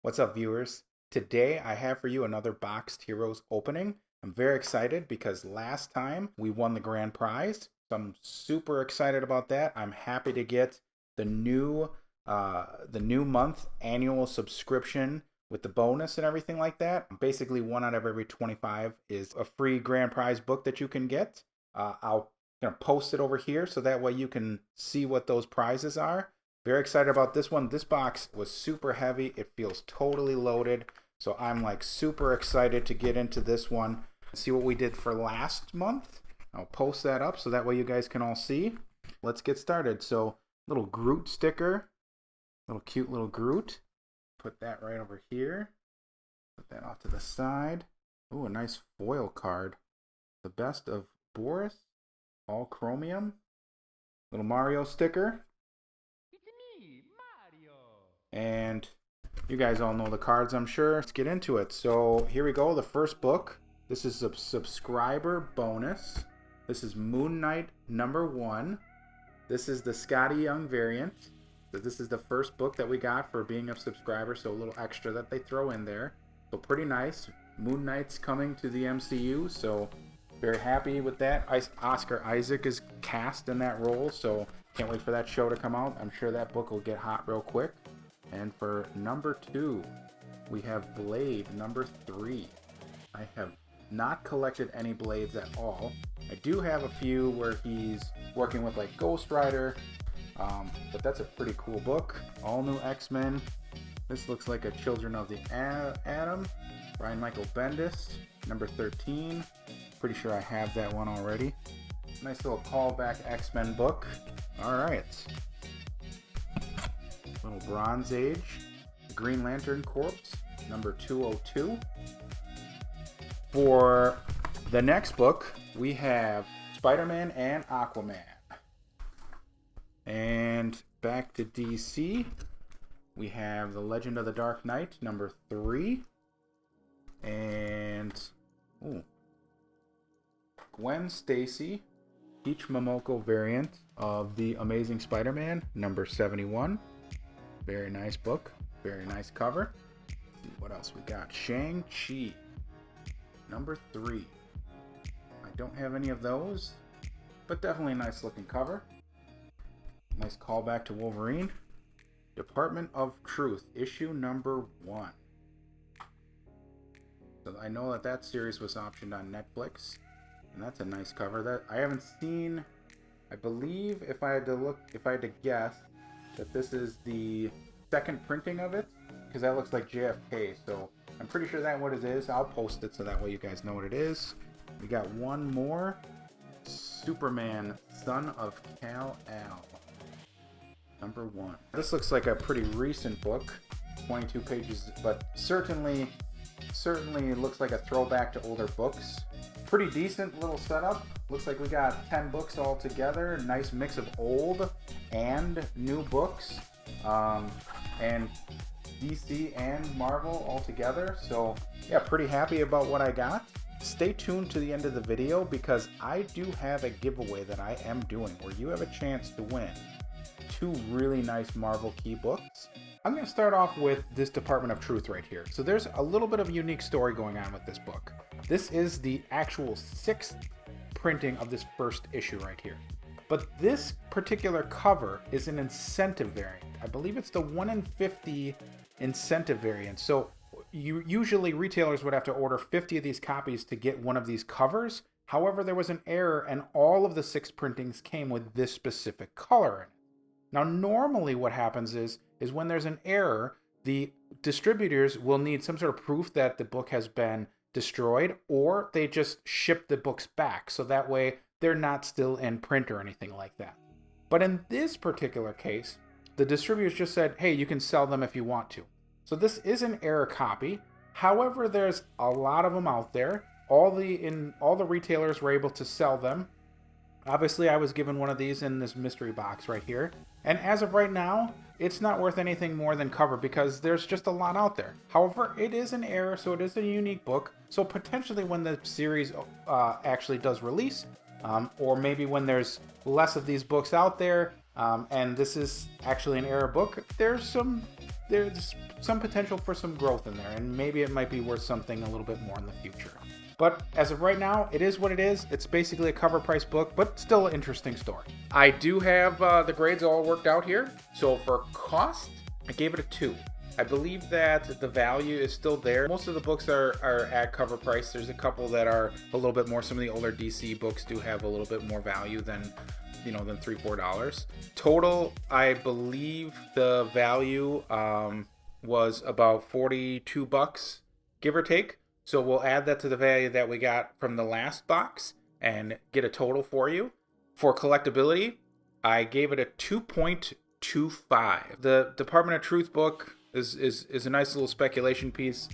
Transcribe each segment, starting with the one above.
What's up, viewers? Today I have for you another Boxed Heroes opening. I'm very excited because last time we won the grand prize, so I'm super excited about that. I'm happy to get the new month annual subscription with the bonus and everything like that. Basically, one out of every 25 is a free grand prize book that you can get. I'll gonna post it over here so that way you can see what those prizes are. Very excited about this one. This box was super heavy. It feels totally loaded. So I'm like super excited to get into this one. See what we did for last month. I'll post that up so that way you guys can all see. Let's get started. So little Groot sticker. Little cute little Groot. Put that right over here. Put that off to the side. Ooh, a nice foil card. The Best of Boris. All chromium. Little Mario sticker. And you guys all know the cards, I'm sure. Let's get into it. So here we go. The first book. This is a subscriber bonus. This is Moon Knight #1. This is the Scotty Young variant. So this is the first book that we got for being a subscriber. So a little extra that they throw in there. So pretty nice. Moon Knight's coming to the MCU. So very happy with that. Oscar Isaac is cast in that role. So can't wait for that show to come out. I'm sure that book will get hot real quick. And for #2, we have Blade #3. I have not collected any Blades at all. I do have a few where he's working with like Ghost Rider, but that's a pretty cool book. All new X-Men. This looks like a Children of the Atom. Brian Michael Bendis, #13. Pretty sure I have that one already. Nice little callback X-Men book. All right. Little Bronze Age, Green Lantern Corps, #202. For the next book, we have Spider-Man and Aquaman. And back to DC, we have The Legend of the Dark Knight, #3. And Gwen Stacy, Peach Momoko variant of The Amazing Spider-Man, #71. Very nice book. Very nice cover. Let's see what else we got. Shang-Chi. #3. I don't have any of those, but definitely a nice looking cover. Nice callback to Wolverine. Department of Truth. Issue #1. So I know that series was optioned on Netflix. And that's a nice cover. That I haven't seen. I believe if I had to guess, that this is the second printing of it, because that looks like JFK, so I'm pretty sure that's what it is. I'll post it so that way you guys know what it is. We got one more. Superman, Son of Kal-El, #1. This looks like a pretty recent book, 22 pages, but certainly looks like a throwback to older books. Pretty decent little setup. Looks like we got 10 books all together. Nice mix of old and new books. And DC and Marvel all together. So yeah, pretty happy about what I got. Stay tuned to the end of the video because I do have a giveaway that I am doing where you have a chance to win 2 really nice Marvel key books. I'm going to start off with this Department of Truth right here. So there's a little bit of a unique story going on with this book. This is the actual 6th printing of this first issue right here. But this particular cover is an incentive variant. I believe it's the 1 in 50 incentive variant. So usually retailers would have to order 50 of these copies to get one of these covers. However, there was an error and all of the 6 printings came with this specific color in it. Now, normally what happens is when there's an error, the distributors will need some sort of proof that the book has been destroyed, or they just ship the books back. So that way they're not still in print or anything like that. But in this particular case, the distributors just said, hey, you can sell them if you want to. So this is an error copy. However, there's a lot of them out there. All the retailers were able to sell them. Obviously, I was given one of these in this mystery box right here. And as of right now, it's not worth anything more than cover because there's just a lot out there. However, it is an error, so it is a unique book. So potentially when the series actually does release, or maybe when there's less of these books out there, and this is actually an error book, there's some there's some potential for some growth in there, and maybe it might be worth something a little bit more in the future. But as of right now, it is what it is. It's basically a cover price book, but still an interesting story. I do have the grades all worked out here. So for cost, I gave it a 2. I believe that the value is still there. Most of the books are at cover price. There's a couple that are a little bit more. Some of the older DC books do have a little bit more value than $3-4. Total, I believe the value was about $42, give or take. So we'll add that to the value that we got from the last box and get a total for you. For collectability, I gave it a 2.25. The Department of Truth book is a nice little speculation piece.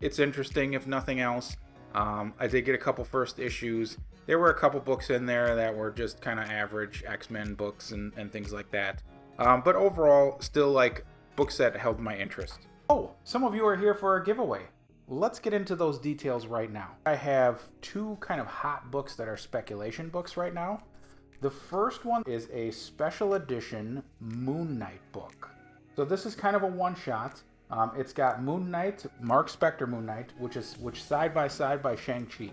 It's interesting, if nothing else. I did get a couple first issues. There were a couple books in there that were just kind of average X-Men books and things like that. But overall, still like books that held my interest. Oh, some of you are here for a giveaway. Let's get into those details right now. I have 2 kind of hot books that are speculation books right now. The first one is a special edition Moon Knight book. So this is kind of a one-shot. It's got Moon Knight, Mark Spector Moon Knight, which side by side by Shang-Chi.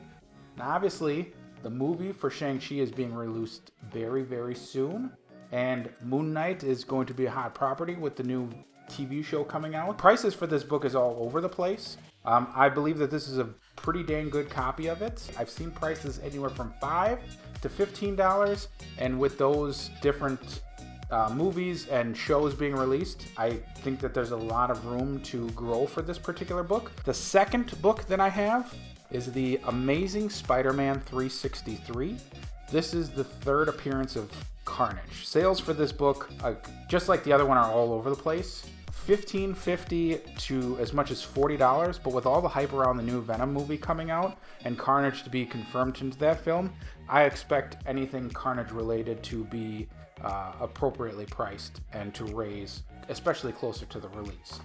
Now obviously, the movie for Shang-Chi is being released very, very soon. And Moon Knight is going to be a hot property with the new TV show coming out. Prices for this book is all over the place. I believe that this is a pretty dang good copy of it. I've seen prices anywhere from $5 to $15, and with those different movies and shows being released, I think that there's a lot of room to grow for this particular book. The second book that I have is the Amazing Spider-Man 363. This is the 3rd appearance of Carnage. Sales for this book, just like the other one, are all over the place. $15.50 to as much as $40, but with all the hype around the new Venom movie coming out and Carnage to be confirmed into that film, I expect anything Carnage related to be appropriately priced and to raise, especially closer to the release.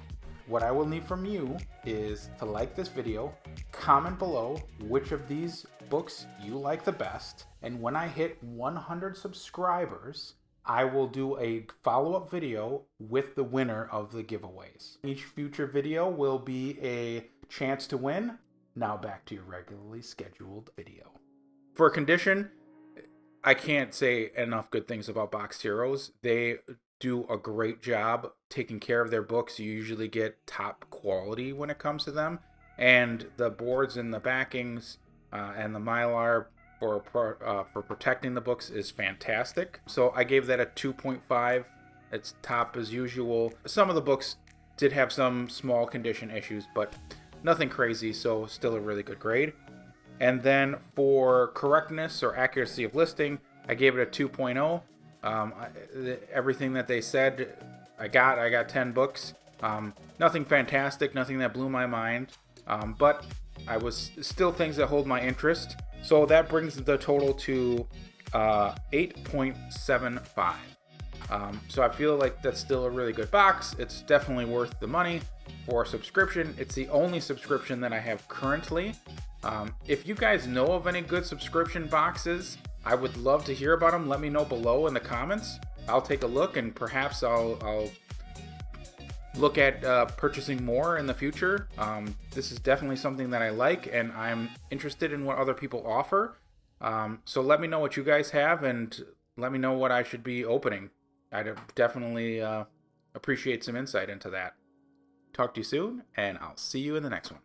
What I will need from you is to like this video, comment below which of these books you like the best, and when I hit 100 subscribers, I will do a follow-up video with the winner of the giveaways. Each future video will be a chance to win. Now back to your regularly scheduled video. For condition, I can't say enough good things about Box Heroes. They do a great job taking care of their books. You usually get top quality when it comes to them. And the boards and the backings and the Mylar for protecting the books is fantastic. So I gave that a 2.5. It's top as usual. Some of the books did have some small condition issues, but nothing crazy, so still a really good grade. And then for correctness or accuracy of listing, I gave it a 2.0. Everything that they said, I got 10 books. Nothing fantastic, nothing that blew my mind, but I was still things that hold my interest. So that brings the total to 8.75. So I feel like that's still a really good box. It's definitely worth the money for a subscription. It's the only subscription that I have currently. If you guys know of any good subscription boxes, I would love to hear about them. Let me know below in the comments. I'll take a look, and perhaps I'll look at purchasing more in the future. This is definitely something that I like, and I'm interested in what other people offer. So let me know what you guys have, and let me know what I should be opening. I'd definitely appreciate some insight into that. Talk to you soon, and I'll see you in the next one.